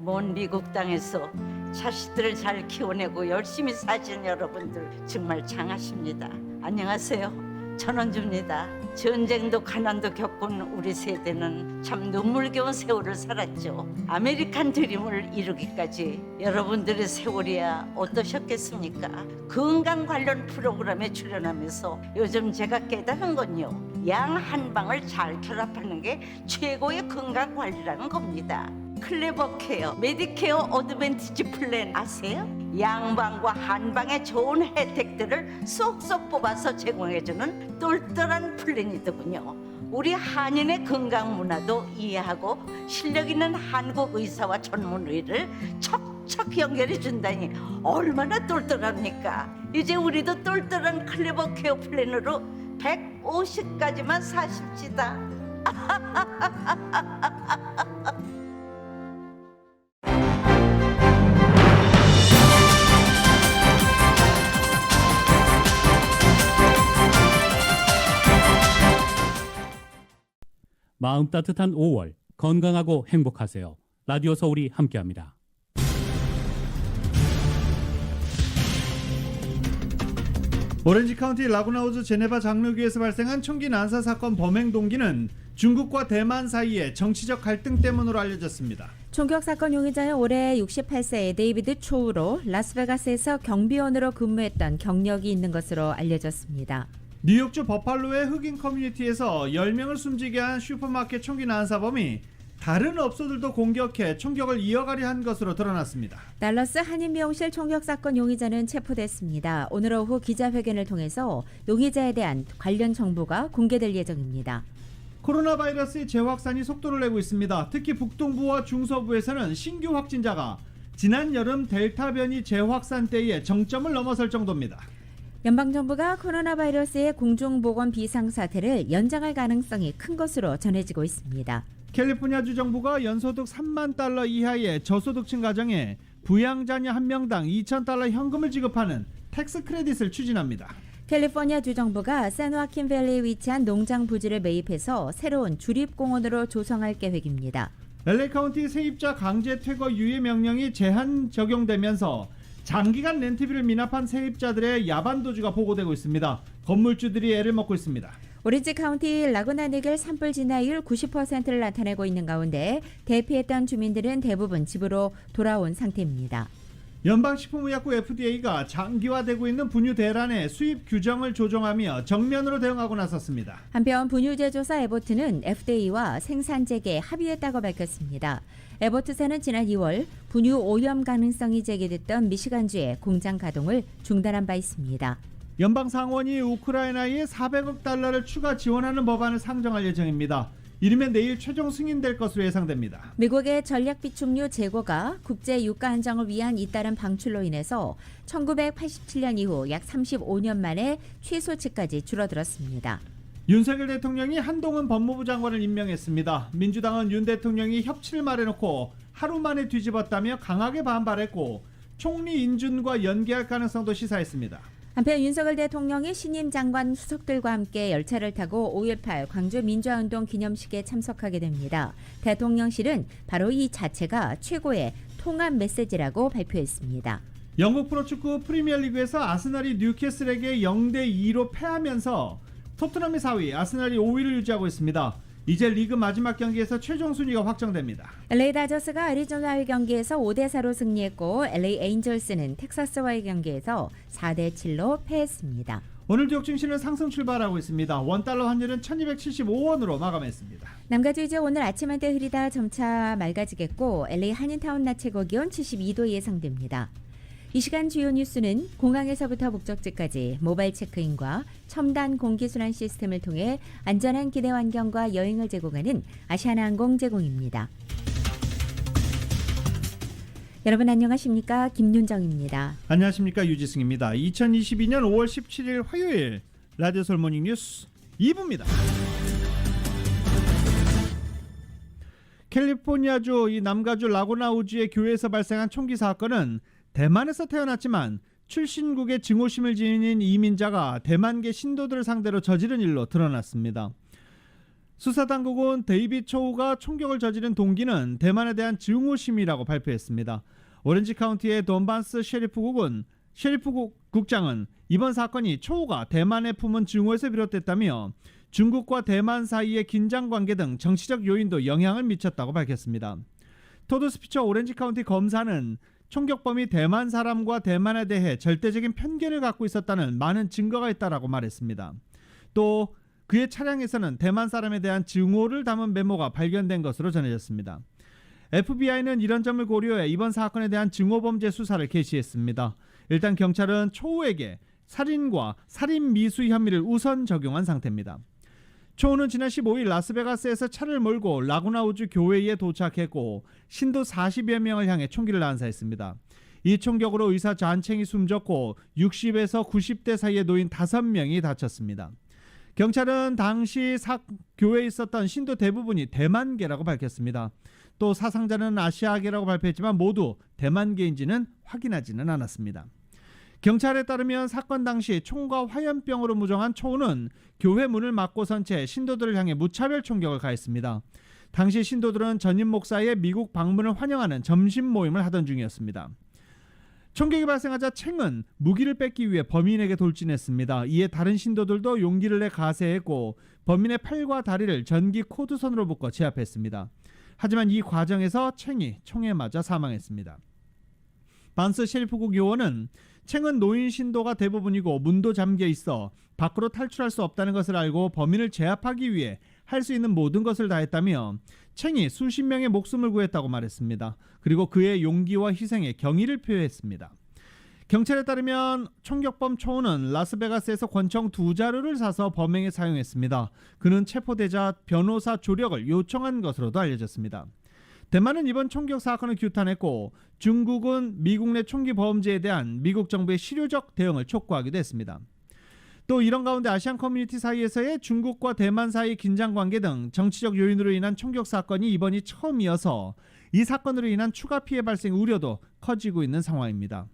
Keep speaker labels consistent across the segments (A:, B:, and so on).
A: 먼 미국 땅에서 자식들을 잘 키워내고 열심히 사신 여러분들 정말 장하십니다. 안녕하세요. 전원주입니다. 전쟁도 가난도 겪은 우리 세대는 참 눈물겨운 세월을 살았죠. 아메리칸 드림을 이루기까지 여러분들의 세월이야 어떠셨겠습니까? 건강 관련 프로그램에 출연하면서 요즘 제가 깨달은 건요, 양 한 방을 잘 결합하는 게 최고의 건강 관리라는 겁니다. 클레버 케어, 메디케어 어드밴티지 플랜 아세요? 양방과 한방의 좋은 혜택들을 쏙쏙 뽑아서 제공해주는 똘똘한 플랜이더군요. 우리 한인의 건강 문화도 이해하고 실력 있는 한국 의사와 전문의를 척척 연결해 준다니 얼마나 똘똘합니까? 이제 우리도 똘똘한 클레버 케어 플랜으로 150까지만 사십시다.
B: 마음 따뜻한 5월, 건강하고 행복하세요. 라디오 서울이 함께합니다.
C: 오렌지 카운티 라구나우즈 제네바 장로교에서 발생한 총기 난사 사건 범행 동기는 중국과 대만 사이의 정치적 갈등 때문으로 알려졌습니다.
D: 총격 사건 용의자는 올해 68세의 데이비드 초우로 라스베가스에서 경비원으로 근무했던 경력이 있는 것으로 알려졌습니다.
C: 뉴욕주 버팔로의 흑인 커뮤니티에서 10명을 숨지게 한 슈퍼마켓 총기 난사범이 다른 업소들도 공격해 총격을 이어가려 한 것으로 드러났습니다.
D: 달러스 한인미용실 총격 사건 용의자는 체포됐습니다. 오늘 오후 기자회견을 통해서 용의자에 대한 관련 정보가 공개될 예정입니다.
C: 코로나 바이러스의 재확산이 속도를 내고 있습니다. 특히 북동부와 중서부에서는 신규 확진자가 지난 여름 델타 변이 재확산 때의 정점을 넘어설 정도입니다.
D: 연방정부가 코로나 바이러스의 공중보건 비상사태를 연장할 가능성이 큰 것으로 전해지고 있습니다.
C: 캘리포니아주 정부가 연소득 3만 달러 이하의 저소득층 가정에 부양자녀 한 명당 2,000달러 현금을 지급하는 텍스 크레딧을 추진합니다.
D: 캘리포니아 주정부가 샌호아킨 밸리에 위치한 농장 부지를 매입해서 새로운 주립공원으로 조성할 계획입니다.
C: LA 카운티 세입자 강제 퇴거 유예 명령이 제한 적용되면서 장기간 렌트비를 미납한 세입자들의 야반 도주가 보고되고 있습니다. 건물주들이 애를 먹고 있습니다.
D: 오렌지 카운티 라구나 니겔 산불 진화율 90%를 나타내고 있는 가운데 대피했던 주민들은 대부분 집으로 돌아온 상태입니다.
C: 연방식품의약국 FDA가 장기화되고 있는 분유 대란의 수입 규정을 조정하며 정면으로 대응하고 나섰습니다.
D: 한편 분유 제조사 에보트는 FDA와 생산 재개 합의했다고 밝혔습니다. 에보트사는 지난 2월 분유 오염 가능성이 제기됐던 미시간주의 공장 가동을 중단한 바 있습니다.
C: 연방 상원이 우크라이나에 400억 달러를 추가 지원하는 법안을 상정할 예정입니다. 이르면 내일 최종 승인될 것으로 예상됩니다.
D: 미국의 전략 비축류 재고가 국제 유가 안정을 위한 잇따른 방출로 인해서 1987년 이후 약 35년 만에 최소치까지 줄어들었습니다.
C: 윤석열 대통령이 한동훈 법무부 장관을 임명했습니다. 민주당은 윤 대통령이 협치를 말해놓고 하루 만에 뒤집었다며 강하게 반발했고 총리 인준과 연계할 가능성도 시사했습니다.
D: 한편 윤석열 대통령이 신임 장관 수석들과 함께 열차를 타고 5.18 광주 민주화운동 기념식에 참석하게 됩니다. 대통령실은 바로 이 자체가 최고의 통합 메시지라고 발표했습니다.
C: 영국 프로축구 프리미어리그에서 아스날이 뉴캐슬에게 0대2로 패하면서 토트넘이 4위, 아스날이 5위를 유지하고 있습니다. 이제 리그 마지막 경기에서 최종 순위가 확정됩니다.
D: LA 다저스가 애리조나와의 경기에서 5대4로 승리했고 LA 에인절스는 텍사스와의 경기에서 4대7로 패했습니다.
C: 오늘 뉴욕 증시는 상승 출발하고 있습니다. 원달러 환율은 1275원으로 마감했습니다.
D: 남가주이제 오늘 아침 한때 흐리다 점차 맑아지겠고 LA 한인타운 낮 최고 기온 72도 예상됩니다. 이 시간 주요 뉴스는 공항에서부터 목적지까지 모바일 체크인과 첨단 공기순환 시스템을 통해 안전한 기내 환경과 여행을 제공하는 아시아나항공 제공입니다. 여러분 안녕하십니까? 김윤정입니다.
C: 안녕하십니까? 유지승입니다. 2022년 5월 17일 화요일 라디오 서울 모닝 뉴스 2부입니다. 캘리포니아주 이 남가주 라구나우즈의 교회에서 발생한 총기 사건은 대만에서 태어났지만 출신국의 증오심을 지닌 이민자가 대만계 신도들을 상대로 저지른 일로 드러났습니다. 수사당국은 데이빗 초우가 총격을 저지른 동기는 대만에 대한 증오심이라고 발표했습니다. 오렌지 카운티의 돈반스 셰리프국장은 이번 사건이 초우가 대만에 품은 증오에서 비롯됐다며 중국과 대만 사이의 긴장관계 등 정치적 요인도 영향을 미쳤다고 밝혔습니다. 토드 스피처 오렌지 카운티 검사는 총격범이 대만 사람과 대만에 대해 절대적인 편견을 갖고 있었다는 많은 증거가 있다라고 말했습니다. 또 그의 차량에서는 대만 사람에 대한 증오를 담은 메모가 발견된 것으로 전해졌습니다. FBI는 이런 점을 고려해 이번 사건에 대한 증오범죄 수사를 개시했습니다. 일단 경찰은 초우에게 살인과 살인 미수 혐의를 우선 적용한 상태입니다. 초우는 지난 15일 라스베가스에서 차를 몰고 라구나 우주 교회에 도착했고 신도 40여 명을 향해 총기를 난사했습니다. 이 총격으로 의사 잔챙이 숨졌고 60에서 90대 사이의 노인 5명이 다쳤습니다. 경찰은 당시 교회에 있었던 신도 대부분이 대만계라고 밝혔습니다. 또 사상자는 아시아계라고 발표했지만 모두 대만계인지는 확인하지는 않았습니다. 경찰에 따르면 사건 당시 총과 화염병으로 무정한 초우는 교회 문을 막고 선 채 신도들을 향해 무차별 총격을 가했습니다. 당시 신도들은 전임 목사의 미국 방문을 환영하는 점심 모임을 하던 중이었습니다. 총격이 발생하자 챙은 무기를 뺏기 위해 범인에게 돌진했습니다. 이에 다른 신도들도 용기를 내 가세했고 범인의 팔과 다리를 전기 코드선으로 묶어 제압했습니다. 하지만 이 과정에서 챙이 총에 맞아 사망했습니다. 반스 셰리프국 요원은 챙은 노인 신도가 대부분이고 문도 잠겨 있어 밖으로 탈출할 수 없다는 것을 알고 범인을 제압하기 위해 할 수 있는 모든 것을 다했다며 챙이 수십 명의 목숨을 구했다고 말했습니다. 그리고 그의 용기와 희생에 경의를 표했습니다. 경찰에 따르면 총격범 초우는 라스베가스에서 권총 2자루를 사서 범행에 사용했습니다. 그는 체포되자 변호사 조력을 요청한 것으로도 알려졌습니다. 대만은 이번 총격 사건을 규탄했고 중국은 미국 내 총기 범죄에 대한 미국 정부의 실효적 대응을 촉구하기도 했습니다. 또 이런 가운데 아시안 커뮤니티 사이에서의 중국과 대만 사이 긴장관계 등 정치적 요인으로 인한 총격 사건이 이번이 처음이어서 이 사건으로 인한 추가 피해 발생 우려도 커지고 있는 상황입니다.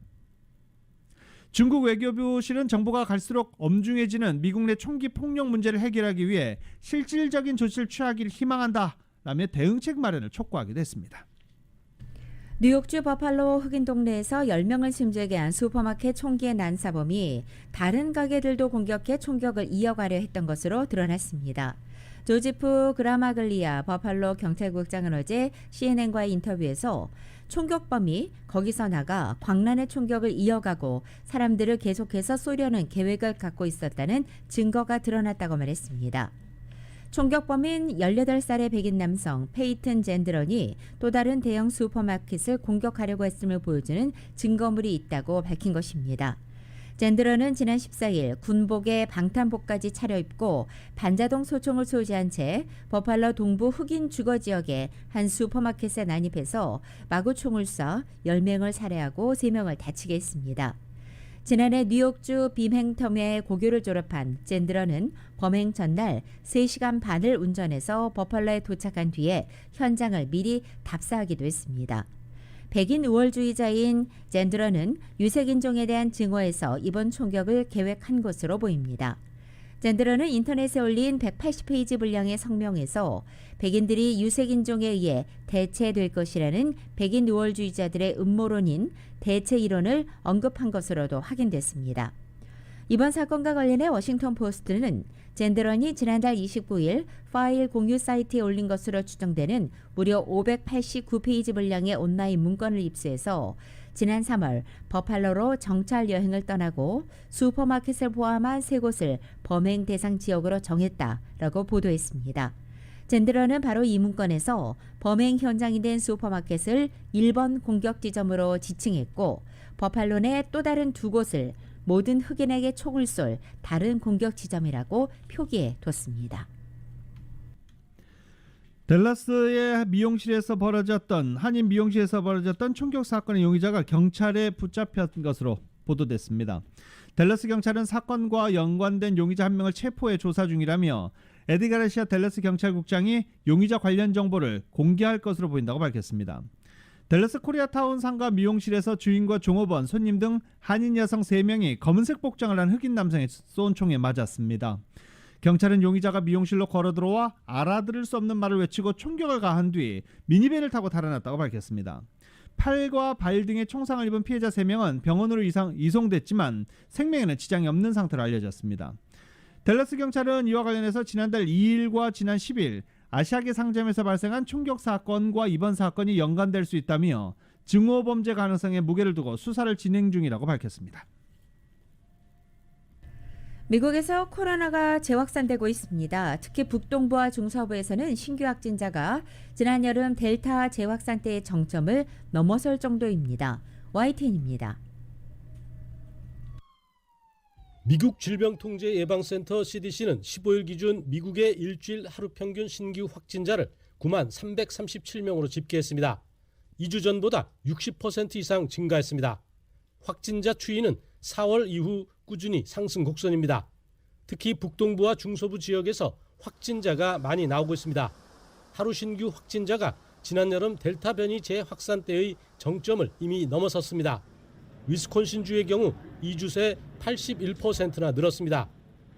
C: 중국 외교부실은 정부가 갈수록 엄중해지는 미국 내 총기 폭력 문제를 해결하기 위해 실질적인 조치를 취하기를 희망한다 라며 대응책 마련을 촉구하기도 했습니다.
D: 뉴욕주 버팔로 흑인 동네에서 10명을 숨지게 한 슈퍼마켓 총기의 난사범이 다른 가게들도 공격해 총격을 이어가려 했던 것으로 드러났습니다. 조지프 그라마글리아 버팔로 경찰국장은 어제 CNN과의 인터뷰에서 총격범이 거기서 나가 광란의 총격을 이어가고 사람들을 계속해서 쏘려는 계획을 갖고 있었다는 증거가 드러났다고 말했습니다. 총격범인 18살의 백인 남성 페이튼 젠드런이 또 다른 대형 슈퍼마켓을 공격하려고 했음을 보여주는 증거물이 있다고 밝힌 것입니다. 젠드런은 지난 14일 군복에 방탄복까지 차려입고 반자동 소총을 소지한 채 버팔로 동부 흑인 주거지역의 한 슈퍼마켓에 난입해서 마구 총을 쏴 10명을 살해하고 3명을 다치게 했습니다. 지난해 뉴욕주 빔행텀의 고교를 졸업한 젠드런은 범행 전날 3시간 반을 운전해서 버팔로에 도착한 뒤에 현장을 미리 답사하기도 했습니다. 백인 우월주의자인 젠드런은 유색인종에 대한 증오에서 이번 총격을 계획한 것으로 보입니다. 젠드런은 인터넷에 올린 180페이지 분량의 성명에서 백인들이 유색인종에 의해 대체될 것이라는 백인 우월주의자들의 음모론인 대체 이론을 언급한 것으로도 확인됐습니다. 이번 사건과 관련해 워싱턴 포스트는 젠드런이 지난달 29일 파일 공유 사이트에 올린 것으로 추정되는 무려 589페이지 분량의 온라인 문건을 입수해서 지난 3월 버팔로로 정찰 여행을 떠나고 슈퍼마켓을 포함한 3곳을 범행 대상 지역으로 정했다라고 보도했습니다. 젠드런은 바로 이 문건에서 범행 현장이 된 슈퍼마켓을 1번 공격 지점으로 지칭했고 버팔로 내 또 다른 2곳을 모든 흑인에게 총을 쏠 다른 공격 지점이라고 표기해 뒀습니다.
C: 댈러스의 한인 미용실에서 벌어졌던 총격 사건의 용의자가 경찰에 붙잡힌 것으로 보도됐습니다. 댈러스 경찰은 사건과 연관된 용의자 1명을 체포해 조사 중이라며 에디 가르시아 댈러스 경찰국장이 용의자 관련 정보를 공개할 것으로 보인다고 밝혔습니다. 댈러스 코리아타운 상가 미용실에서 주인과 종업원, 손님 등 한인 여성 3명이 검은색 복장을 한 흑인 남성의 쏜 총에 맞았습니다. 경찰은 용의자가 미용실로 걸어 들어와 알아들을 수 없는 말을 외치고 총격을 가한 뒤 미니밴을 타고 달아났다고 밝혔습니다. 팔과 발 등에 총상을 입은 피해자 3명은 병원으로 이송됐지만 생명에는 지장이 없는 상태로 알려졌습니다. 댈러스 경찰은 이와 관련해서 지난달 2일과 지난 10일 아시아계 상점에서 발생한 총격 사건과 이번 사건이 연관될 수 있다며 증오범죄 가능성에 무게를 두고 수사를 진행 중이라고 밝혔습니다.
D: 미국에서 코로나가 재확산되고 있습니다. 특히 북동부와 중서부에서는 신규 확진자가 지난 여름 델타 재확산 때의 정점을 넘어설 정도입니다. YTN입니다.
E: 미국 질병통제예방센터 CDC는 15일 기준 미국의 일주일 하루 평균 신규 확진자를 9만 337명으로 집계했습니다. 2주 전보다 60% 이상 증가했습니다. 확진자 추이는 4월 이후 꾸준히 상승 곡선입니다. 특히 북동부와 중서부 지역에서 확진자가 많이 나오고 있습니다. 하루 신규 확진자가 지난 여름 델타 변이 재확산 때의 정점을 이미 넘어섰습니다. 위스콘신주의 경우 2주 새 81%나 늘었습니다.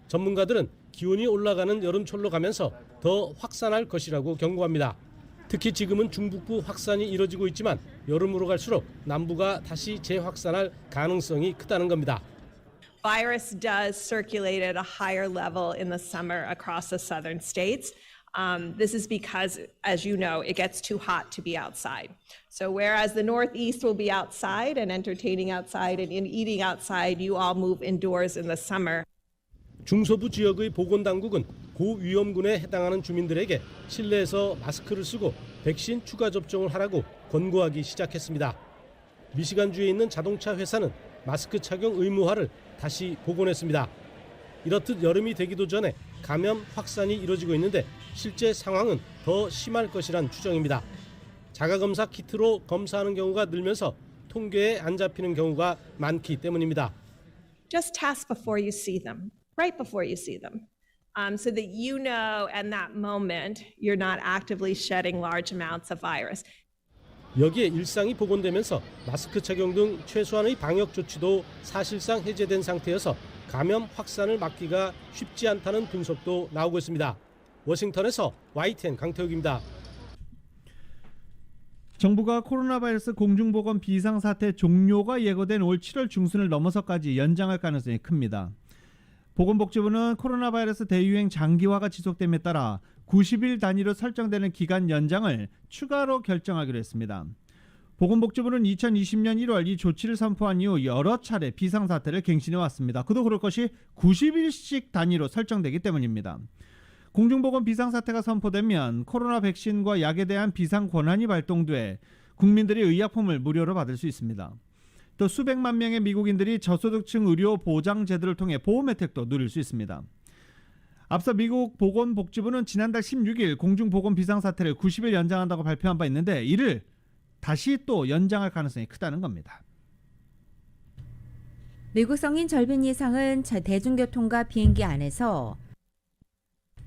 E: 전문가들은 기온이 올라가는 여름철로 가면서 더 확산할 것이라고 경고합니다. 특히 지금은 중북부 확산이 이뤄지고 있지만 여름으로 갈수록 남부가 다시 재확산할 가능성이 크다는 겁니다.
F: Virus does circulate at a higher level in the summer across the southern states. This is because, as you know, it gets too hot to be outside. So whereas the Northeast will be outside and entertaining outside and eating outside, you all move indoors in the summer.
E: 중서부 지역의 보건당국은 고위험군에 해당하는 주민들에게 실내에서 마스크를 쓰고 백신 추가 접종을 하라고 권고하기 시작했습니다. 미시간주에 있는 자동차 회사는 마스크 착용 의무화를 다시 복원했습니다. 이렇듯 여름이 되기도 전에 감염 확산이 이뤄지고 있는데 실제 상황은 더 심할 것이란 추정입니다. 자가검사 키트로 검사하는 경우가 늘면서 통계에 안 잡히는 경우가 많기 때문입니다.
F: Just test before you see them, right before you see them, so that you know at that moment you're not actively shedding large amounts of virus.
E: 여기에 일상이 복원되면서 마스크 착용 등 최소한의 방역 조치도 사실상 해제된 상태여서 감염 확산을 막기가 쉽지 않다는 분석도 나오고 있습니다. 워싱턴에서 YTN 강태욱입니다.
C: 정부가 코로나 바이러스 공중보건 비상사태 종료가 예고된 올 7월 중순을 넘어서까지 연장할 가능성이 큽니다. 보건복지부는 코로나 바이러스 대유행 장기화가 지속됨에 따라 90일 단위로 설정되는 기간 연장을 추가로 결정하기로 했습니다. 보건복지부는 2020년 1월 이 조치를 선포한 이후 여러 차례 비상사태를 갱신해 왔습니다. 그도 그럴 것이 90일씩 단위로 설정되기 때문입니다. 공중보건 비상사태가 선포되면 코로나 백신과 약에 대한 비상 권한이 발동돼 국민들이 의약품을 무료로 받을 수 있습니다. 또 수백만 명의 미국인들이 저소득층 의료 보장 제도를 통해 보험 혜택도 누릴 수 있습니다. 앞서 미국 보건복지부는 지난달 16일 공중보건 비상사태를 90일 연장한다고 발표한 바 있는데 이를 다시 또 연장할 가능성이 크다는 겁니다.
D: 미국 성인 절반 이상은 대중교통과 비행기 안에서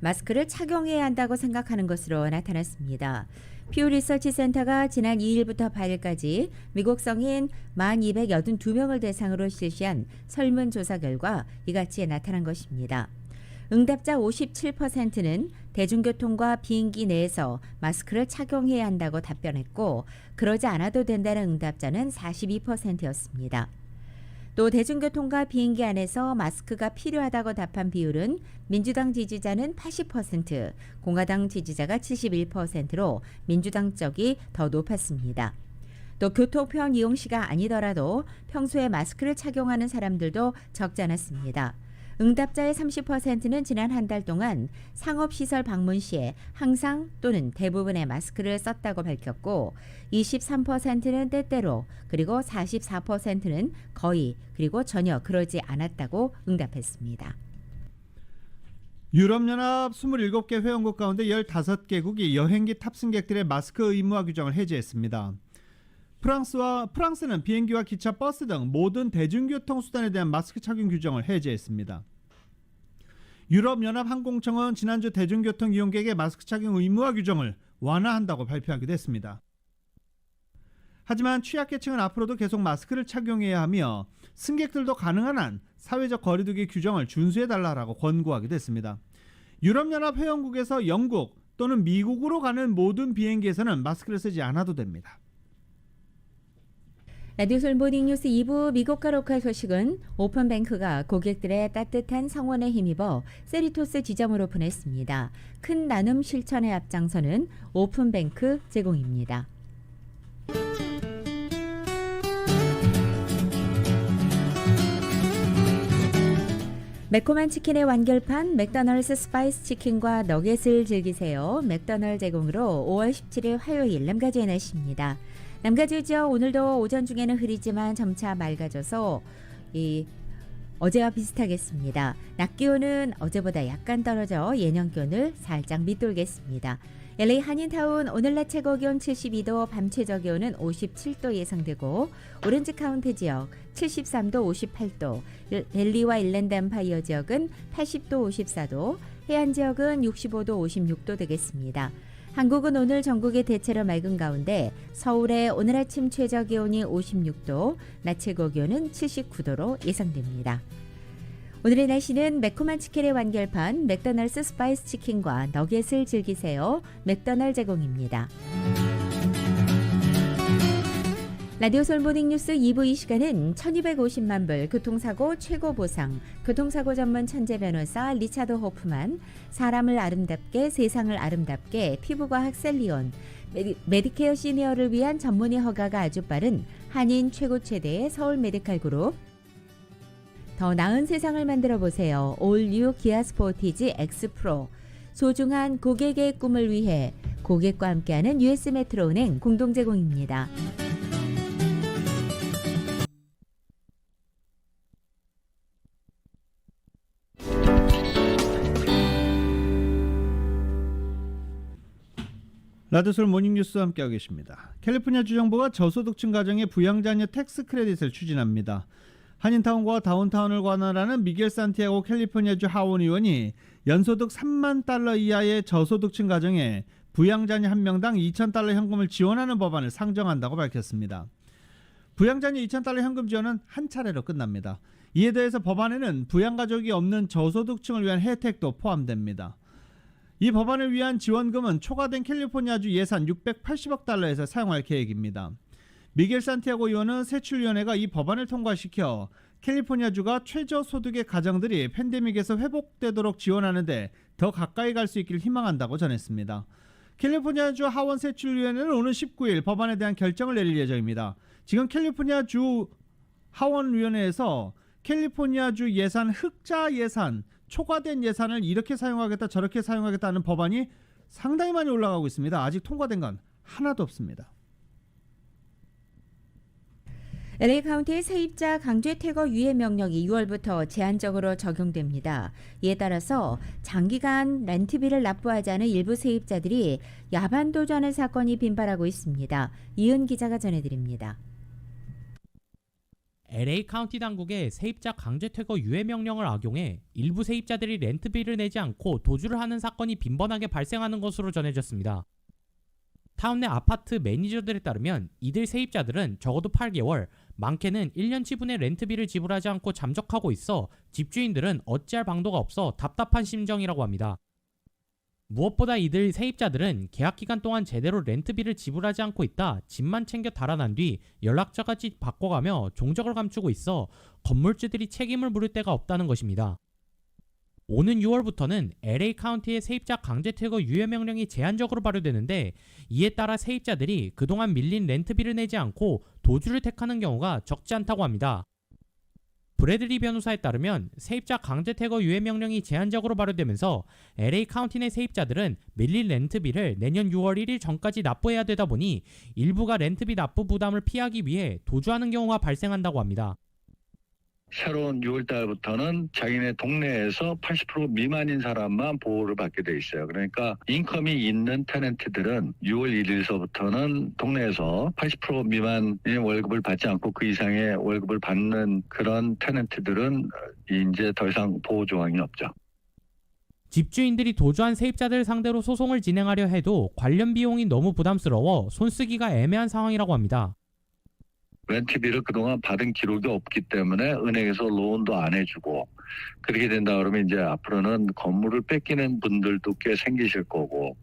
D: 마스크를 착용해야 한다고 생각하는 것으로 나타났습니다. 퓨 리서치 센터가 지난 2일부터 8일까지 미국 성인 1,282명을 대상으로 실시한 설문조사 결과 이같이 나타난 것입니다. 응답자 57%는 대중교통과 비행기 내에서 마스크를 착용해야 한다고 답변했고 그러지 않아도 된다는 응답자는 42%였습니다. 또 대중교통과 비행기 안에서 마스크가 필요하다고 답한 비율은 민주당 지지자는 80%, 공화당 지지자가 71%로 민주당 쪽이 더 높았습니다. 또 교통편 이용 시가 아니더라도 평소에 마스크를 착용하는 사람들도 적지 않았습니다. 응답자의 30%는 지난 한 달 동안 상업시설 방문 시에 항상 또는 대부분의 마스크를 썼다고 밝혔고 23%는 때때로 그리고 44%는 거의 그리고 전혀 그러지 않았다고 응답했습니다.
C: 유럽연합 27개 회원국 가운데 15개국이 여행기 탑승객들의 마스크 의무화 규정을 해제했습니다. 프랑스는 비행기와 기차, 버스 등 모든 대중교통 수단에 대한 마스크 착용 규정을 해제했습니다. 유럽연합 항공청은 지난주 대중교통 이용객의 마스크 착용 의무화 규정을 완화한다고 발표하기도 했습니다. 하지만 취약계층은 앞으로도 계속 마스크를 착용해야 하며 승객들도 가능한 한 사회적 거리두기 규정을 준수해달라고 권고하기도 했습니다. 유럽연합 회원국에서 영국 또는 미국으로 가는 모든 비행기에서는 마스크를 쓰지 않아도 됩니다.
D: 라디오 솔 모닝뉴스 2부 미국과 로컬 소식은 오픈뱅크가 고객들의 따뜻한 성원에 힘입어 세리토스 지점을 오픈했습니다. 큰 나눔 실천에 앞장서는 오픈뱅크 제공입니다. 매콤한 치킨의 완결판 맥도널드 스파이스 치킨과 너겟을 즐기세요. 맥도널드 제공으로 5월 17일 화요일 남가주의 날씨입니다. 남가주죠. 오늘도 오전 중에는 흐리지만 점차 맑아져서 어제와 비슷하겠습니다. 낮 기온은 어제보다 약간 떨어져 예년 기온을 살짝 밑돌겠습니다. LA 한인타운 오늘 낮 최고 기온 72도, 밤 최저 기온은 57도 예상되고 오렌지 카운티 지역 73도, 58도, 벨리와 일랜드 엠파이어 지역은 80도, 54도, 해안 지역은 65도, 56도 되겠습니다. 한국은 오늘 전국이 대체로 맑은 가운데 서울의 오늘 아침 최저 기온이 56도, 낮 최고 기온은 79도로 예상됩니다. 오늘의 날씨는 매콤한 치킨의 완결판 맥도널드 스파이스 치킨과 너겟을 즐기세요. 맥도널드 제공입니다. 라디오 솔 모닝뉴스 2부 이 시간은 1250만 불 교통사고 최고 보상 교통사고 전문 천재 변호사 리차드 호프만, 사람을 아름답게 세상을 아름답게 피부과학 셀리온, 메디케어 시니어를 위한 전문의 허가가 아주 빠른 한인 최고 최대의 서울 메디칼 그룹, 더 나은 세상을 만들어 보세요. 올 뉴 기아 스포티지 X 프로, 소중한 고객의 꿈을 위해 고객과 함께하는 US 메트로은행 공동 제공입니다.
C: 라디오솔 모닝뉴스와 함께하고 계십니다. 캘리포니아 주정부가 저소득층 가정의 부양자녀 텍스 크레딧을 추진합니다. 한인타운과 다운타운을 관할하는 미겔 산티아고 캘리포니아주 하원 의원이 연소득 3만 달러 이하의 저소득층 가정에 부양자녀 한 명당 2,000달러 현금을 지원하는 법안을 상정한다고 밝혔습니다. 부양자녀 2,000달러 현금 지원은 한 차례로 끝납니다. 이에 대해서 법안에는 부양가족이 없는 저소득층을 위한 혜택도 포함됩니다. 이 법안을 위한 지원금은 초과된 캘리포니아주 예산 680억 달러에서 사용할 계획입니다. 미겔 산티아고 의원은 세출위원회가 이 법안을 통과시켜 캘리포니아주가 최저소득의 가정들이 팬데믹에서 회복되도록 지원하는 데 더 가까이 갈 수 있기를 희망한다고 전했습니다. 캘리포니아주 하원 세출위원회는 오는 19일 법안에 대한 결정을 내릴 예정입니다. 지금 캘리포니아주 하원위원회에서 캘리포니아주 예산, 흑자 예산, 초과된 예산을 이렇게 사용하겠다 저렇게 사용하겠다는 법안이 상당히 많이 올라가고 있습니다. 아직 통과된 건 하나도 없습니다.
D: LA 카운티의 세입자 강제 퇴거 유예 명령이 6월부터 제한적으로 적용됩니다. 이에 따라서 장기간 렌트비를 납부하지 않은 일부 세입자들이 야반 도주하는 사건이 빈발하고 있습니다. 이은 기자가 전해드립니다.
G: LA 카운티 당국의 세입자 강제 퇴거 유예 명령을 악용해 일부 세입자들이 렌트비를 내지 않고 도주를 하는 사건이 빈번하게 발생하는 것으로 전해졌습니다. 타운 내 아파트 매니저들에 따르면 이들 세입자들은 적어도 8개월, 많게는 1년 지분의 렌트비를 지불하지 않고 잠적하고 있어 집주인들은 어찌할 방도가 없어 답답한 심정이라고 합니다. 무엇보다 이들 세입자들은 계약 기간 동안 제대로 렌트비를 지불하지 않고 있다 집만 챙겨 달아난 뒤 연락처까지 바꿔가며 종적을 감추고 있어 건물주들이 책임을 물을 데가 없다는 것입니다. 오는 6월부터는 LA 카운티의 세입자 강제 퇴거 유예 명령이 제한적으로 발효되는데 이에 따라 세입자들이 그동안 밀린 렌트비를 내지 않고 도주를 택하는 경우가 적지 않다고 합니다. 브래들리 변호사에 따르면 세입자 강제 퇴거 유예 명령이 제한적으로 발효되면서 LA 카운티 내 세입자들은 밀린 렌트비를 내년 6월 1일 전까지 납부해야 되다 보니 일부가 렌트비 납부 부담을 피하기 위해 도주하는 경우가 발생한다고 합니다.
H: 새로운 6월 달부터는 자기네 동네에서 80% 미만인 사람만 보호를 받게 돼 있어요. 그러니까 인컴이 있는 테넌트들은 6월 1일서부터는 동네에서 80% 미만의 월급을 받지 않고 그 이상의 월급을 받는 그런 테넌트들은 이제 더 이상 보호 조항이 없죠.
G: 집주인들이 도주한 세입자들 상대로 소송을 진행하려 해도 관련 비용이 너무 부담스러워 손쓰기가 애매한 상황이라고 합니다.
H: 렌트비를 그동안 받은 기록이 없기 때문에 은행에서 론도 안 해주고 그렇게 된다 그러면 이제 앞으로는 건물을 뺏기는 분들도 꽤 생기실 거고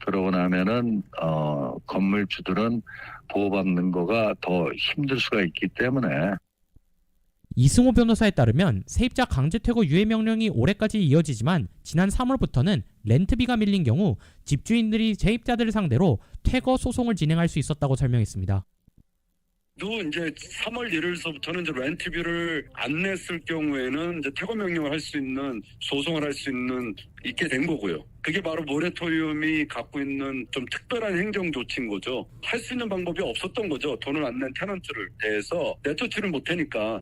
H: 그러고 나면은 건물주들은 보호받는 거가 더 힘들 수가 있기 때문에
G: 이승호 변호사에 따르면 세입자 강제 퇴거 유예 명령이 올해까지 이어지지만 지난 3월부터는 렌트비가 밀린 경우 집주인들이 세입자들을 상대로 퇴거 소송을 진행할 수 있었다고 설명했습니다.
I: 또 이제 3월 1일서부터는 이제 렌트비를 안 냈을 경우에는 이제 퇴거 명령을 할 수 있는 소송을 할 수 있게 된 거고요. 그게 바로 모레토리움이 갖고 있는 좀 특별한 행정 조치인 거죠. 할 수 있는 방법이 없었던 거죠. 돈을 안 낸 테넌트를 대해서 내쫓지를 못하니까.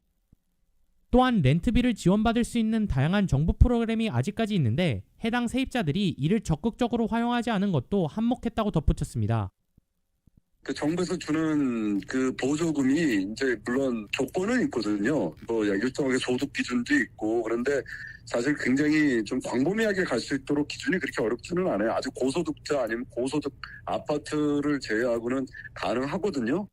G: 또한 렌트비를 지원받을 수 있는 다양한 정부 프로그램이 아직까지 있는데 해당 세입자들이 이를 적극적으로 활용하지 않은 것도 한몫했다고 덧붙였습니다.
I: 그 정부에서 주는 그 보조금이 이제 물론 조건은 있거든요. 뭐 일정하게 소득 기준도 있고 그런데 사실 굉장히 좀 광범위하게 갈 수 있도록 기준이 그렇게 어렵지는 않아요. 아주 고소득자 아니면 고소득 아파트를 제외하고는 가능하거든요.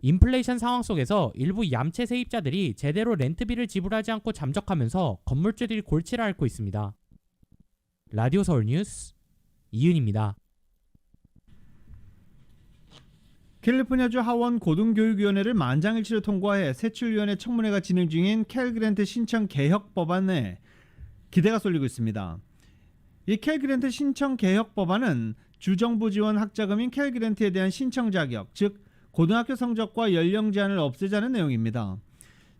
G: 인플레이션 상황 속에서 일부 얌체 세입자들이 제대로 렌트비를 지불하지 않고 잠적하면서 건물주들이 골치를 앓고 있습니다. 라디오 서울 뉴스 이윤입니다.
C: 캘리포니아주 하원 고등교육위원회를 만장일치로 통과해 세출위원회 청문회가 진행 중인 캘그랜트 신청 개혁 법안에 기대가 쏠리고 있습니다. 이 캘그랜트 신청 개혁 법안은 주정부 지원 학자금인 캘그랜트에 대한 신청 자격, 즉 고등학교 성적과 연령 제한을 없애자는 내용입니다.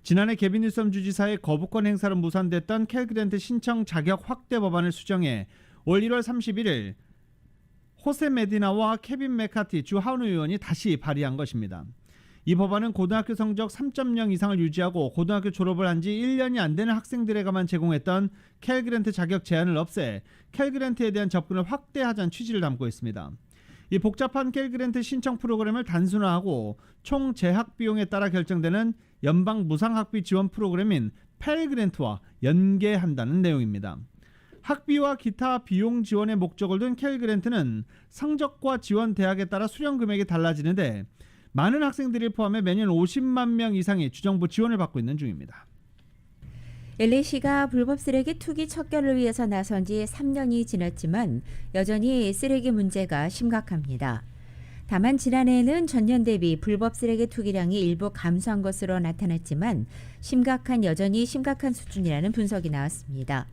C: 지난해 게빈 뉴섬 주지사의 거부권 행사로 무산됐던 캘그랜트 신청 자격 확대 법안을 수정해 올 1월 31일 호세 메디나와 케빈 메카티 주 하원 의원이 다시 발의한 것입니다. 이 법안은 고등학교 성적 3.0 이상을 유지하고 고등학교 졸업을 한 지 1년이 안 되는 학생들에게만 제공했던 캘그랜트 자격 제한을 없애 캘그랜트에 대한 접근을 확대하자는 취지를 담고 있습니다. 이 복잡한 캘그랜트 신청 프로그램을 단순화하고 총 재학 비용에 따라 결정되는 연방 무상학비 지원 프로그램인 펠그랜트와 연계한다는 내용입니다. 학비와 기타 비용 지원의 목적을 둔 캘그랜트는 성적과 지원 대학에 따라 수령 금액이 달라지는데 많은 학생들을 포함해 매년 50만 명 이상이 주정부 지원을 받고 있는 중입니다.
D: LA시가 불법 쓰레기 투기 척결을 위해서 나선 지 3년이 지났지만 여전히 쓰레기 문제가 심각합니다. 다만 지난해에는 전년 대비 불법 쓰레기 투기량이 일부 감소한 것으로 나타났지만 여전히 심각한 수준이라는 분석이 나왔습니다.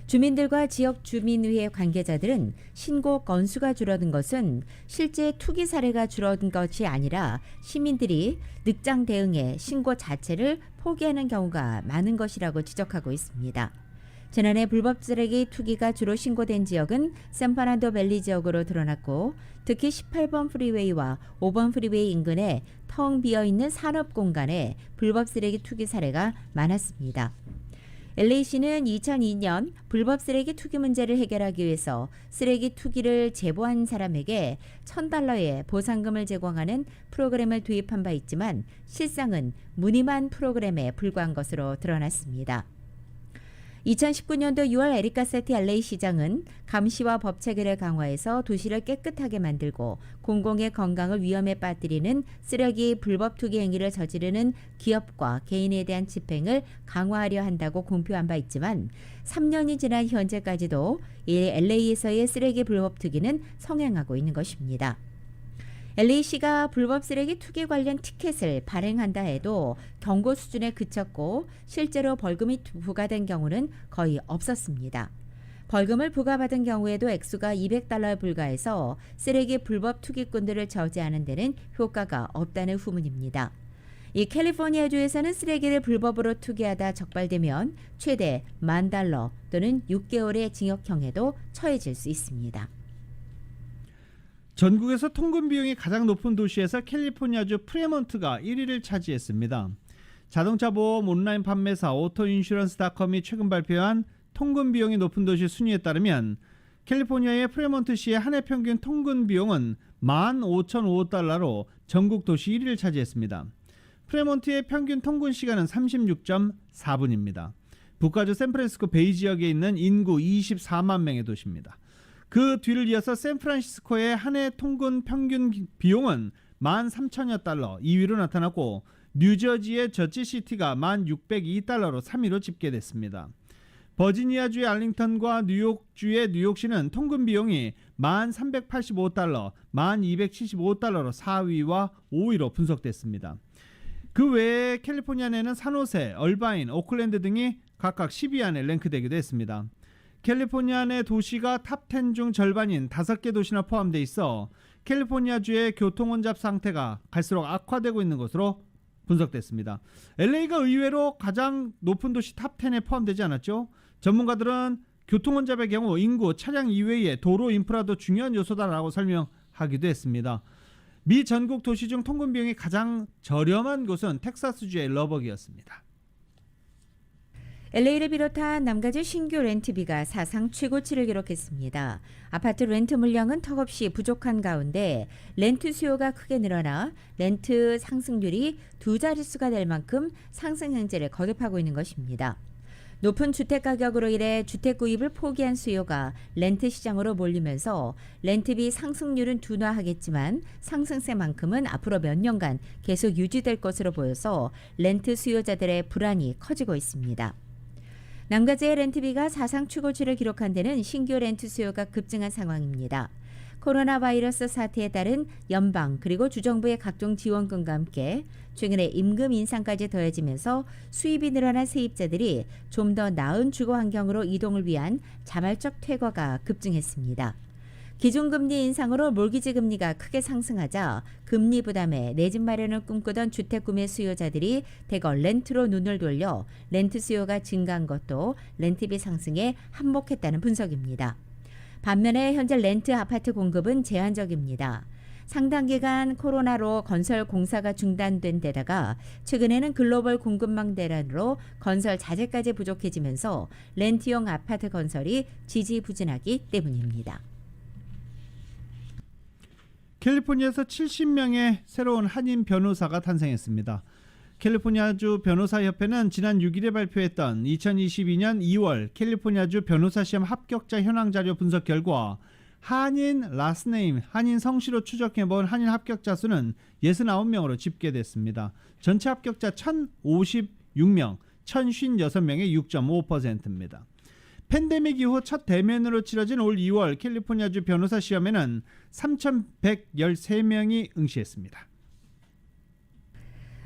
D: 주민들과 지역 주민의회 관계자들은 신고 건수가 줄어든 것은 실제 투기 사례가 줄어든 것이 아니라 시민들이 늑장 대응에 신고 자체를 포기하는 경우가 많은 것이라고 지적하고 있습니다. 지난해 불법 쓰레기 투기가 주로 신고된 지역은 샌파란도 밸리 지역으로 드러났고 특히 18번 프리웨이와 5번 프리웨이 인근에 텅 비어있는 산업 공간에 불법 쓰레기 투기 사례가 많았습니다. LA시는 2002년 불법 쓰레기 투기 문제를 해결하기 위해서 쓰레기 투기를 제보한 사람에게 $1,000의 보상금을 제공하는 프로그램을 도입한 바 있지만 실상은 무늬만 프로그램에 불과한 것으로 드러났습니다. 2019년도 6월 에리카 세티 LA 시장은 감시와 법 체계를 강화해서 도시를 깨끗하게 만들고 공공의 건강을 위험에 빠뜨리는 쓰레기 불법 투기 행위를 저지르는 기업과 개인에 대한 집행을 강화하려 한다고 공표한 바 있지만 3년이 지난 현재까지도 이 LA에서의 쓰레기 불법 투기는 성행하고 있는 것입니다. LA시가 불법 쓰레기 투기 관련 티켓을 발행한다 해도 경고 수준에 그쳤고 실제로 벌금이 부과된 경우는 거의 없었습니다. 벌금을 부과받은 경우에도 액수가 $200에 불과해서 쓰레기 불법 투기꾼들을 저지하는 데는 효과가 없다는 후문입니다. 이 캘리포니아주에서는 쓰레기를 불법으로 투기하다 적발되면 최대 $10,000 또는 6개월의 징역형에도 처해질 수 있습니다.
C: 전국에서 통근 비용이 가장 높은 도시에서 캘리포니아주 프레몬트가 1위를 차지했습니다. 자동차 보험 온라인 판매사 오토인슈런스닷컴이 최근 발표한 통근 비용이 높은 도시 순위에 따르면 캘리포니아의 프레몬트시의 한 해 평균 통근 비용은 $15,005로 전국 도시 1위를 차지했습니다. 프레몬트의 평균 통근 시간은 36.4분입니다. 북가주 샌프란시스코 베이 지역에 있는 인구 24만 명의 도시입니다. 그 뒤를 이어서 샌프란시스코의 한 해 통근 평균 비용은 13,000여 달러 2위로 나타났고 뉴저지의 저지시티가 1,602달러로 3위로 집계됐습니다. 버지니아주의 알링턴과 뉴욕주의 뉴욕시는 통근 비용이 1,385달러, 1,275달러로 4위와 5위로 분석됐습니다. 그 외에 캘리포니아에는 산호세, 얼바인, 오클랜드 등이 각각 10위 안에 랭크되기도 했습니다. 캘리포니아 내 도시가 탑10 중 절반인 5개 도시나 포함되어 있어 캘리포니아주의 교통혼잡 상태가 갈수록 악화되고 있는 것으로 분석됐습니다. LA가 의외로 가장 높은 도시 탑10에 포함되지 않았죠. 전문가들은 교통혼잡의 경우 인구, 차량 이외에 도로 인프라도 중요한 요소다라고 설명하기도 했습니다. 미 전국 도시 중 통근 비용이 가장 저렴한 곳은 텍사스주의 러버기였습니다.
D: LA를 비롯한 남가주 신규 렌트비가 사상 최고치를 기록했습니다. 아파트 렌트 물량은 턱없이 부족한 가운데 렌트 수요가 크게 늘어나 렌트 상승률이 2자릿수가 될 만큼 상승 행제를 거듭하고 있는 것입니다. 높은 주택 가격으로 인해 주택 구입을 포기한 수요가 렌트 시장으로 몰리면서 렌트비 상승률은 둔화하겠지만 상승세만큼은 앞으로 몇 년간 계속 유지될 것으로 보여서 렌트 수요자들의 불안이 커지고 있습니다. 남가주의 렌트비가 사상 최고치를 기록한 데는 신규 렌트 수요가 급증한 상황입니다. 코로나 바이러스 사태에 따른 연방 그리고 주정부의 각종 지원금과 함께 최근에 임금 인상까지 더해지면서 수입이 늘어난 세입자들이 좀 더 나은 주거 환경으로 이동을 위한 자발적 퇴거가 급증했습니다. 기준금리 인상으로 몰기지 금리가 크게 상승하자 금리 부담에 내 집 마련을 꿈꾸던 주택 구매 수요자들이 대거 렌트로 눈을 돌려 렌트 수요가 증가한 것도 렌트비 상승에 한몫했다는 분석입니다. 반면에 현재 렌트 아파트 공급은 제한적입니다. 상당 기간 코로나로 건설 공사가 중단된 데다가 최근에는 글로벌 공급망 대란으로 건설 자재까지 부족해지면서 렌트용 아파트 건설이 지지부진하기 때문입니다.
C: 캘리포니아에서 70명의 새로운 한인 변호사가 탄생했습니다. 캘리포니아주 변호사협회는 지난 6일에 발표했던 2022년 2월 캘리포니아주 변호사시험 합격자 현황 자료 분석 결과 한인 라스네임, 한인 성씨로 추적해본 한인 합격자 수는 69명으로 집계됐습니다. 전체 합격자 1,056명, 1,056명의 6.5%입니다. 팬데믹 이후 첫 대면으로 치러진 올 2월 캘리포니아주 변호사 시험에는 3,113명이 응시했습니다.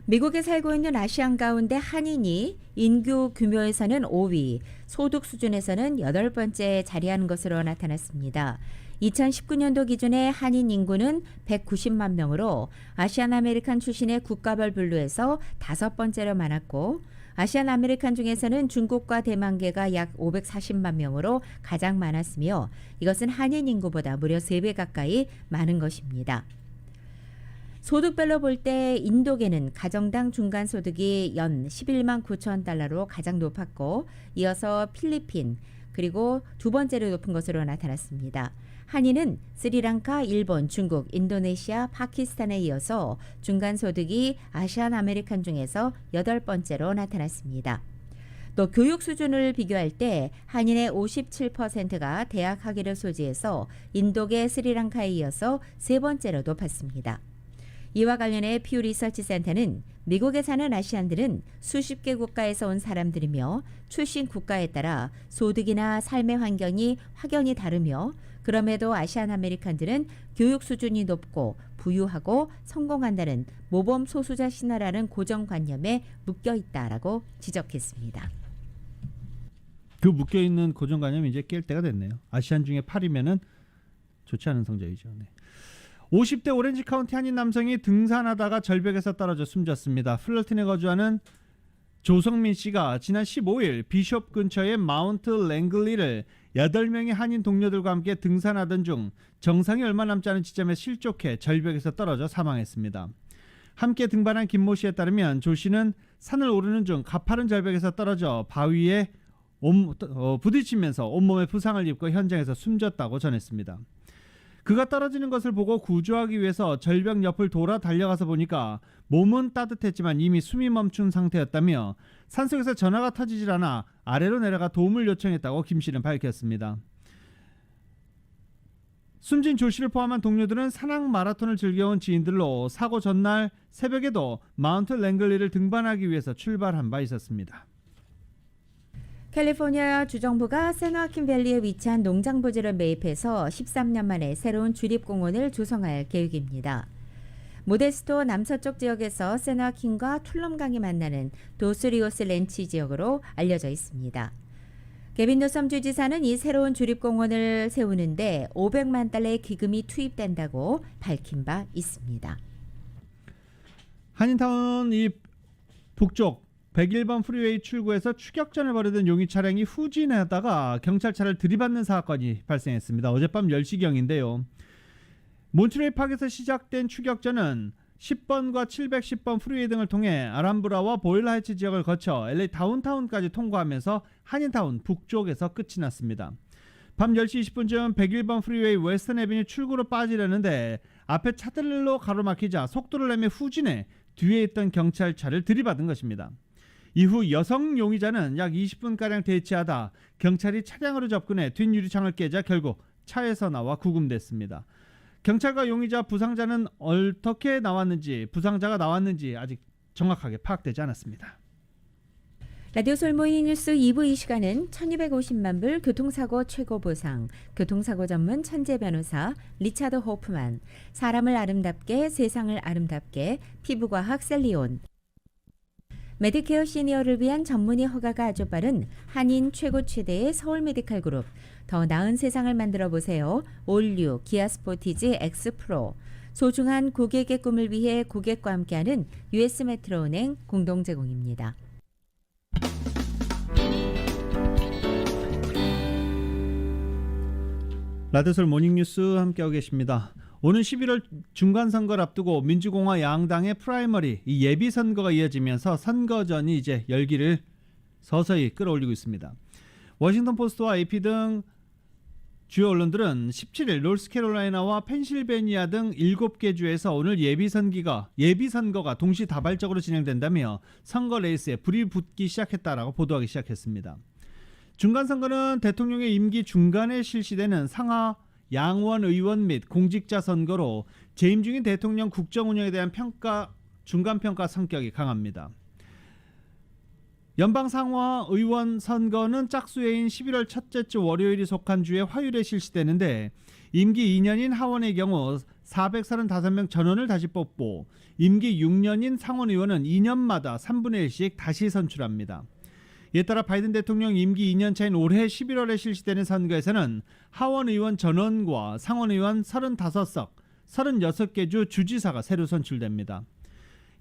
D: 미국에 살고 있는 아시안 가운데 한인이 인구 규모에서는 5위, 소득 수준에서는 8번째 자리하는 것으로 나타났습니다. 2019년도 기준의 한인 인구는 190만 명으로 아시안 아메리칸 출신의 국가별 분류에서 5번째로 많았고 아시안 아메리칸 중에서는 중국과 대만계가 약 540만 명으로 가장 많았으며 이것은 한인 인구보다 무려 3배 가까이 많은 것입니다. 소득별로 볼 때 인도계는 가정당 중간소득이 연 11만 9천 달러로 가장 높았고 이어서 필리핀 그리고 두 번째로 높은 것으로 나타났습니다. 한인은 스리랑카, 일본, 중국, 인도네시아, 파키스탄에 이어서 중간소득이 아시안 아메리칸 중에서 8번째로 나타났습니다. 또 교육 수준을 비교할 때 한인의 57%가 대학 학위를 소지해서 인도계, 스리랑카에 이어서 3번째로 높았습니다. 이와 관련해 퓨 리서치 센터는 미국에 사는 아시안들은 수십 개 국가에서 온 사람들이며 출신 국가에 따라 소득이나 삶의 환경이 확연히 다르며 그럼에도 아시안 아메리칸들은 교육 수준이 높고 부유하고 성공한다는 모범 소수자 신화라는 고정관념에 묶여있다라고 지적했습니다.
C: 그 묶여있는 고정관념이 이제 깰 때가 됐네요. 아시안 중에 8위면은 좋지 않은 성적이죠. 네. 50대 오렌지 카운티 한인 남성이 등산하다가 절벽에서 떨어져 숨졌습니다. 플러튼에 거주하는 조성민 씨가 지난 15일 비숍 근처의 마운트 랭글리를 8명의 한인 동료들과 함께 등산하던 중 정상이 얼마 남지 않은 지점에 실족해 절벽에서 떨어져 사망했습니다. 함께 등반한 김모 씨에 따르면 조 씨는 산을 오르는 중 가파른 절벽에서 떨어져 바위에 부딪히면서 온몸에 부상을 입고 현장에서 숨졌다고 전했습니다. 그가 떨어지는 것을 보고 구조하기 위해서 절벽 옆을 돌아 달려가서 보니까 몸은 따뜻했지만 이미 숨이 멈춘 상태였다며 산속에서 전화가 터지질 않아 아래로 내려가 도움을 요청했다고 김 씨는 밝혔습니다. 숨진 조 씨를 포함한 동료들은 산악 마라톤을 즐겨온 지인들로 사고 전날 새벽에도 마운트 랭글리를 등반하기 위해서 출발한 바 있었습니다.
D: 캘리포니아 주정부가 샌호아킨밸리에 위치한 농장 부지를 매입해서 13년 만에 새로운 주립공원을 조성할 계획입니다. 모데스토 남서쪽 지역에서 샌호아킨과 툴럼강이 만나는 도스리오스 렌치 지역으로 알려져 있습니다. 게빈 노섬 주지사는 이 새로운 주립공원을 세우는데 500만 달러의 기금이 투입된다고 밝힌 바 있습니다.
C: 한인타운 이 북쪽 101번 프리웨이 출구에서 추격전을 벌이던 용의 차량이 후진하다가 경찰차를 들이받는 사건이 발생했습니다. 어젯밤 10시경인데요. 몬트레일 파크에서 시작된 추격전은 10번과 710번 프리웨이 등을 통해 아람브라와 보일 하이츠 지역을 거쳐 LA 다운타운까지 통과하면서 한인타운 북쪽에서 끝이 났습니다. 밤 10시 20분쯤 101번 프리웨이 웨스턴 애비뉴 출구로 빠지려는데 앞에 차들로 가로막히자 속도를 내며 후진해 뒤에 있던 경찰차를 들이받은 것입니다. 이후 여성 용의자는 약 20분가량 대치하다 경찰이 차량으로 접근해 뒷유리창을 깨자 결국 차에서 나와 구금됐습니다. 경찰과 용의자, 부상자는 어떻게 나왔는지, 부상자가 나왔는지 아직 정확하게 파악되지 않았습니다.
D: 라디오 솔모닝 뉴스 2부 이 시간은 1250만 불 교통사고 최고 보상, 교통사고 전문 천재 변호사 리차드 호프만, 사람을 아름답게 세상을 아름답게 피부과학 셀리온, 메디케어 시니어를 위한 전문의 허가가 아주 빠른 한인 최고 최대의 서울 메디칼 그룹, 더 나은 세상을 만들어 보세요. 올류 기아 스포티지 X 프로, 소중한 고객의 꿈을 위해 고객과 함께하는 US 메트로은행 공동 제공입니다.
C: 라디오솔 모닝뉴스 함께하고 계십니다. 오는 11월 중간선거를 앞두고 민주공화 양당의 프라이머리, 이 예비선거가 이어지면서 선거전이 이제 열기를 서서히 끌어올리고 있습니다. 워싱턴 포스트와 AP 등 주요 언론들은 17일 노스캐롤라이나와 펜실베니아 등 7개 주에서 오늘 예비선거가 동시다발적으로 진행된다며 선거 레이스에 불이 붙기 시작했다라고 보도하기 시작했습니다. 중간선거는 대통령의 임기 중간에 실시되는 상하 양원 의원 및 공직자 선거로 재임 중인 대통령 국정 운영에 대한 중간평가 성격이 강합니다. 연방 상하 의원 선거는 짝수해인 11월 첫째 주 월요일이 속한 주에 화요일에 실시되는데 임기 2년인 하원의 경우 435명 전원을 다시 뽑고 임기 6년인 상원 의원은 2년마다 3분의 1씩 다시 선출합니다. 이에 따라 바이든 대통령 임기 2년차인 올해 11월에 실시되는 선거에서는 하원 의원 전원과 상원 의원 35석, 36개 주 주지사가 새로 선출됩니다.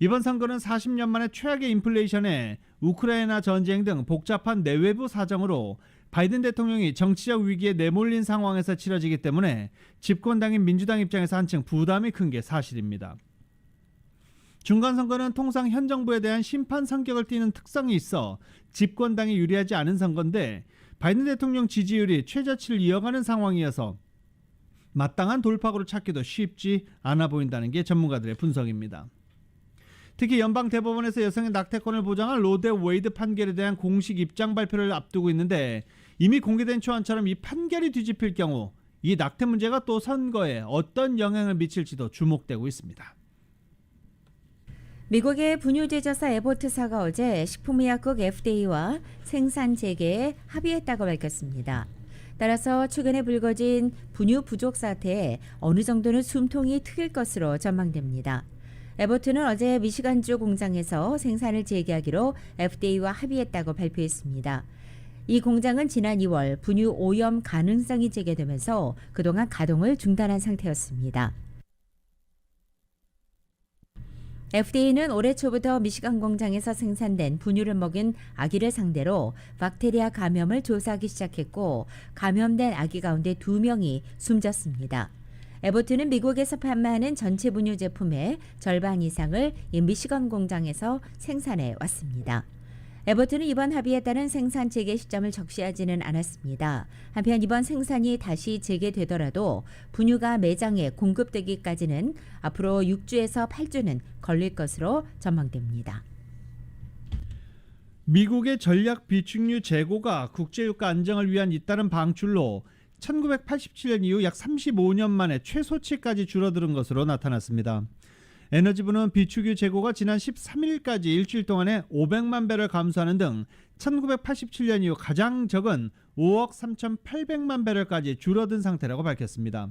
C: 이번 선거는 40년 만에 최악의 인플레이션에 우크라이나 전쟁 등 복잡한 내외부 사정으로 바이든 대통령이 정치적 위기에 내몰린 상황에서 치러지기 때문에 집권당인 민주당 입장에서 한층 부담이 큰 게 사실입니다. 중간선거는 통상 현 정부에 대한 심판 성격을 띠는 특성이 있어 집권당이 유리하지 않은 선거인데 바이든 대통령 지지율이 최저치를 이어가는 상황이어서 마땅한 돌파구를 찾기도 쉽지 않아 보인다는 게 전문가들의 분석입니다. 특히 연방 대법원에서 여성의 낙태권을 보장한 로데 웨이드 판결에 대한 공식 입장 발표를 앞두고 있는데 이미 공개된 초안처럼 이 판결이 뒤집힐 경우 이 낙태 문제가 또 선거에 어떤 영향을 미칠지도 주목되고 있습니다.
D: 미국의 분유 제조사 에보트사가 어제 식품의약국 FDA와 생산 재개에 합의했다고 밝혔습니다. 따라서 최근에 불거진 분유 부족 사태에 어느 정도는 숨통이 트일 것으로 전망됩니다. 에버트는 어제 미시간주 공장에서 생산을 재개하기로 FDA와 합의했다고 발표했습니다. 이 공장은 지난 2월 분유 오염 가능성이 제기되면서 그동안 가동을 중단한 상태였습니다. FDA는 올해 초부터 미시간 공장에서 생산된 분유를 먹인 아기를 상대로 박테리아 감염을 조사하기 시작했고 감염된 아기 가운데 2명이 숨졌습니다. 에버트는 미국에서 판매하는 전체 분유 제품의 절반 이상을 이 미시간 공장에서 생산해 왔습니다. 에버트는 이번 합의에 따른 생산 재개 시점을 적시하지는 않았습니다. 한편 이번 생산이 다시 재개되더라도 분유가 매장에 공급되기까지는 앞으로 6주에서 8주는 걸릴 것으로 전망됩니다.
C: 미국의 전략 비축유 재고가 국제유가 안정을 위한 잇따른 방출로 1987년 이후 약 35년 만에 최소치까지 줄어드는 것으로 나타났습니다. 에너지부는 비축유 재고가 지난 13일까지 일주일 동안에 500만 배럴 감소하는 등 1987년 이후 가장 적은 5억 3,800만 배럴까지 줄어든 상태라고 밝혔습니다.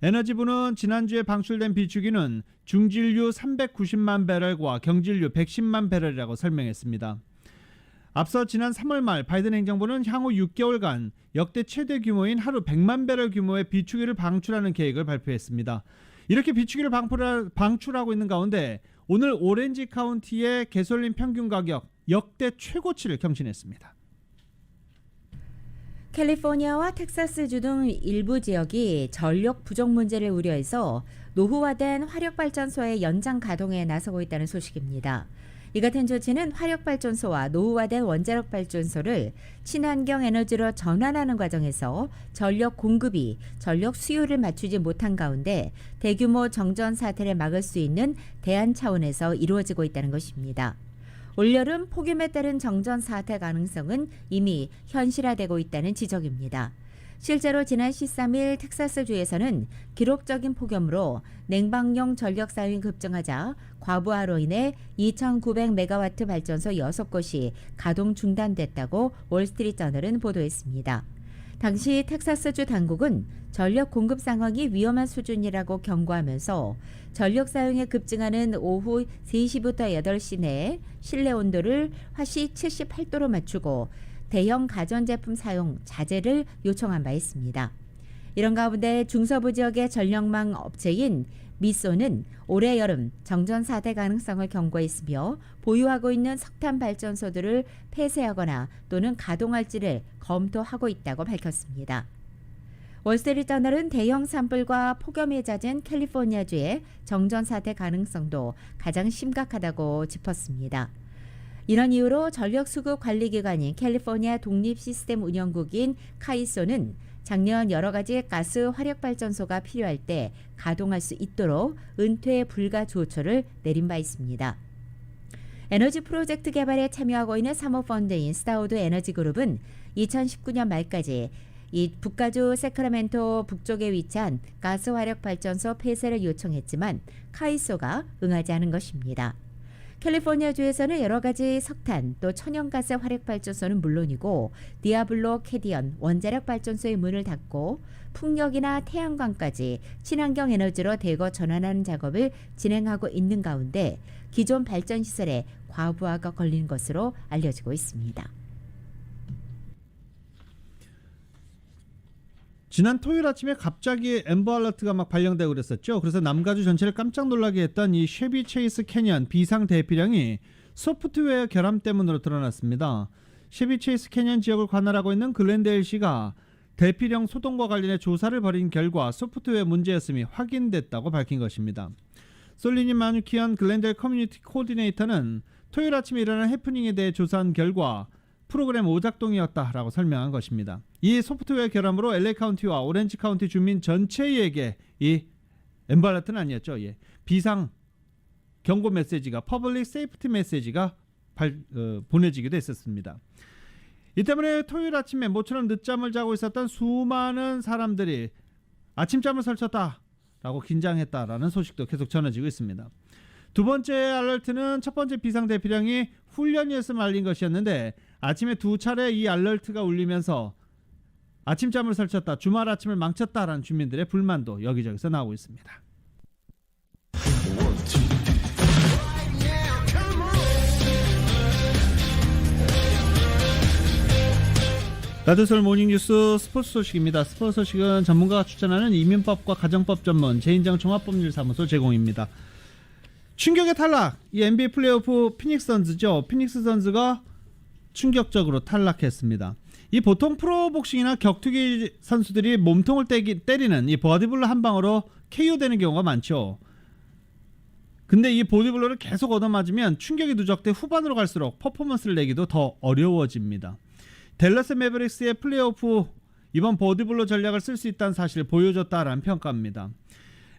C: 에너지부는 지난주에 방출된 비축유는 중질유 390만 배럴과 경질유 110만 배럴이라고 설명했습니다. 앞서 지난 3월 말 바이든 행정부는 향후 6개월간 역대 최대 규모인 하루 100만 배럴 규모의 비축유를 방출하는 계획을 발표했습니다. 이렇게 비축유를 방출하고 있는 가운데 오늘 오렌지 카운티의 가솔린 평균 가격 역대 최고치를 경신했습니다.
D: 캘리포니아와 텍사스주 등 일부 지역이 전력 부족 문제를 우려해서 노후화된 화력발전소의 연장 가동에 나서고 있다는 소식입니다. 이 같은 조치는 화력발전소와 노후화된 원자력 발전소를 친환경 에너지로 전환하는 과정에서 전력 공급이 전력 수요를 맞추지 못한 가운데 대규모 정전 사태를 막을 수 있는 대안 차원에서 이루어지고 있다는 것입니다. 올여름 폭염에 따른 정전 사태 가능성은 이미 현실화되고 있다는 지적입니다. 실제로 지난 13일 텍사스주에서는 기록적인 폭염으로 냉방용 전력 사용이 급증하자 과부하로 인해 2,900메가와트 발전소 6곳이 가동 중단됐다고 월스트리트저널은 보도했습니다. 당시 텍사스주 당국은 전력 공급 상황이 위험한 수준이라고 경고하면서 전력 사용이 급증하는 오후 3시부터 8시 내에 실내 온도를 화씨 78도로 맞추고 대형 가전제품 사용 자제를 요청한 바 있습니다. 이런 가운데 중서부 지역의 전력망 업체인 미소는 올해 여름 정전 사태 가능성을 경고했으며 보유하고 있는 석탄 발전소들을 폐쇄하거나 또는 가동할지를 검토하고 있다고 밝혔습니다. 월스트리트저널은 대형 산불과 폭염이 잦은 캘리포니아주의 정전 사태 가능성도 가장 심각하다고 짚었습니다. 이런 이유로 전력수급관리기관인 캘리포니아 독립시스템운영국인 카이소는 작년 여러 가지 가스 화력발전소가 필요할 때 가동할 수 있도록 은퇴 불가 조처를 내린 바 있습니다. 에너지 프로젝트 개발에 참여하고 있는 사모펀드인 스타우드 에너지그룹은 2019년 말까지 이 북가주 세크라멘토 북쪽에 위치한 가스 화력발전소 폐쇄를 요청했지만 카이소가 응하지 않은 것입니다. 캘리포니아주에서는 여러 가지 석탄 또 천연가스 화력발전소는 물론이고 디아블로 캐디언 원자력 발전소의 문을 닫고 풍력이나 태양광까지 친환경 에너지로 대거 전환하는 작업을 진행하고 있는 가운데 기존 발전시설에 과부하가 걸린 것으로 알려지고 있습니다.
C: 지난 토요일 아침에 갑자기 앰버 알러트가 막 발령되고 그랬었죠. 그래서 남가주 전체를 깜짝 놀라게 했던 이 쉐비 체이스 캐니언 비상 대피령이 소프트웨어 결함 때문으로 드러났습니다. 쉐비 체이스 캐니언 지역을 관할하고 있는 글렌데일시가 대피령 소동과 관련해 조사를 벌인 결과 소프트웨어 문제였음이 확인됐다고 밝힌 것입니다. 솔리니 마누키안 글렌데일 커뮤니티 코디네이터는 토요일 아침에 일어난 해프닝에 대해 조사한 결과 프로그램 오작동이었다라고 설명한 것입니다. 이 소프트웨어 결함으로 LA 카운티와 오렌지 카운티 주민 전체에게 이 앰버 알러트는 아니었죠. 비상 경고 메시지가 퍼블릭 세이프티 메시지가 보내지기도 했었습니다. 이 때문에 토요일 아침에 모처럼 늦잠을 자고 있었던 수많은 사람들이 아침잠을 설쳤다라고 긴장했다라는 소식도 계속 전해지고 있습니다. 두 번째 알러트는 첫 번째 비상 대피령이 훈련이었음을 알린 것이었는데 아침에 두 차례 이 알러트가 울리면서 아침잠을 설쳤다, 주말 아침을 망쳤다라는 주민들의 불만도 여기저기서 나오고 있습니다. 라디오서울 모닝뉴스 스포츠 소식입니다. 스포츠 소식은 전문가가 추천하는 이민법과 가정법 전문 제인정 종합법률사무소 제공입니다. 충격의 탈락, 이 NBA 플레이오프 피닉스 선즈죠. 피닉스 선즈가 충격적으로 탈락했습니다. 이 보통 프로복싱이나 격투기 선수들이 몸통을 때리는 이 버디블러 한 방으로 KO되는 경우가 많죠. 근데 이 보디블러를 계속 얻어맞으면 충격이 누적돼 후반으로 갈수록 퍼포먼스를 내기도 더 어려워집니다. 댈러스 매버릭스의 플레이오프 이번 보디블러 전략을 쓸 수 있다는 사실을 보여줬다라는 평가입니다.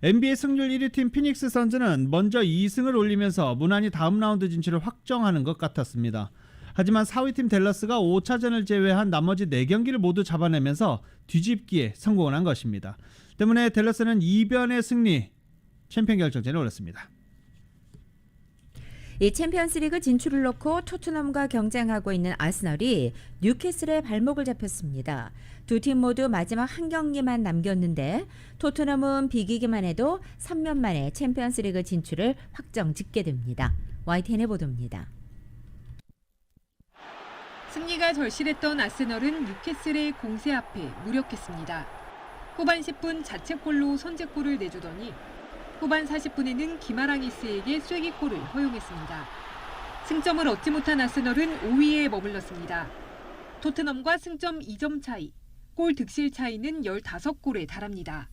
C: NBA 승률 1위 팀 피닉스 선즈는 먼저 2승을 올리면서 무난히 다음 라운드 진출을 확정하는 것 같았습니다. 하지만 4위팀 댈러스가 5차전을 제외한 나머지 4경기를 모두 잡아내면서 뒤집기에 성공을 한 것입니다. 때문에 댈러스는 2변의 승리, 챔피언 결정전에 올랐습니다.
D: 이 챔피언스리그 진출을 놓고 토트넘과 경쟁하고 있는 아스널이 뉴캐슬의 발목을 잡혔습니다. 두 팀 모두 마지막 한 경기만 남겼는데 토트넘은 비기기만 해도 3년 만에 챔피언스리그 진출을 확정 짓게 됩니다. YTN의 보도입니다.
J: 승리가 절실했던 아스널은 뉴캐슬의 공세 앞에 무력했습니다. 후반 10분 자책골로 선제골을 내주더니 후반 40분에는 기마랑이스에게 쐐기골을 허용했습니다. 승점을 얻지 못한 아스널은 5위에 머물렀습니다. 토트넘과 승점 2점 차이, 골 득실 차이는 15골에 달합니다.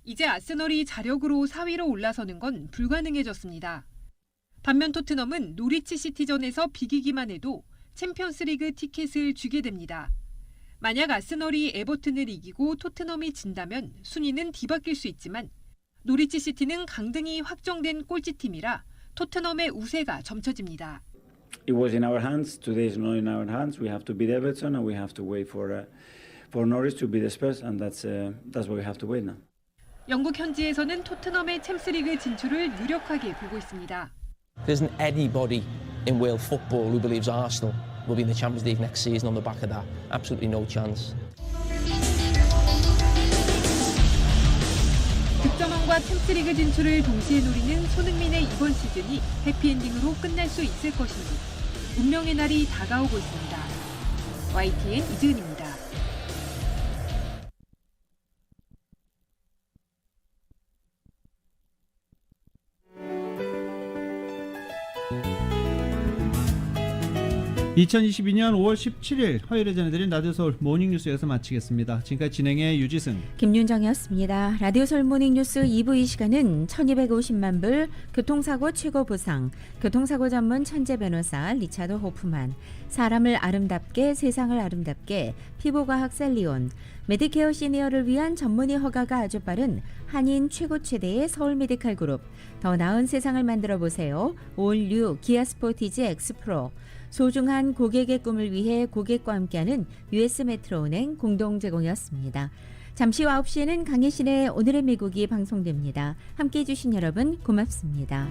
J: 이제 아스널이 자력으로 4위로 올라서는 건 불가능해졌습니다. 반면 토트넘은 노리치 시티전에서 비기기만 해도 챔피언스리그 티켓을 주게 됩니다. 만약 아스널이 에버튼을 이기고 토트넘이 진다면 순위는 뒤바뀔 수 있지만 노리치 시티는 강등이 확정된 꼴찌팀이라 토트넘의 우세가 점쳐집니다.
K: It was in our hands. Today is not in our hands. We have to beat Everton and we have to wait for Norwich to beat the Spurs, and that's what we have to wait now.
J: 영국 현지에서는 토트넘의 챔스리그 진출을 유력하게 보고 있습니다.
L: There isn't anybody in world football who believes Arsenal will be in the Champions League next season on the back of that. Absolutely no chance.
J: 득점왕과 챔스리그 진출을 동시에 노리는 손흥민의 이번 시즌이 해피엔딩으로 끝날 수 있을 것인지 운명의 날이 다가오고 있습니다. YTN 이지은입니다.
C: (2022년 5월 17일) 화요일에 전해드린 라디오 서울 모닝뉴스 여기서 마치겠습니다. 지금까지 진행의 유지승,
D: 김윤정이었습니다. 라디오 서울 모닝뉴스 2부 이 시간은 1250만 불 교통사고 최고 보상, 교통사고 전문 천재 변호사 리차드 호프만, 사람을 아름답게 세상을 아름답게 피부과학 셀리온, 메디케어 시니어를 위한 전문의 허가가 아주 빠른 한인 최고 최대의 서울 메디칼 그룹, 더 나은 세상을 만들어 보세요. 올뉴 기아 스포티지 엑스프로, 소중한 고객의 꿈을 위해 고객과 함께하는 US 메트로은행 공동 제공이었습니다. 잠시 후 9시에는 강혜신의 오늘의 미국이 방송됩니다. 함께해 주신 여러분 고맙습니다.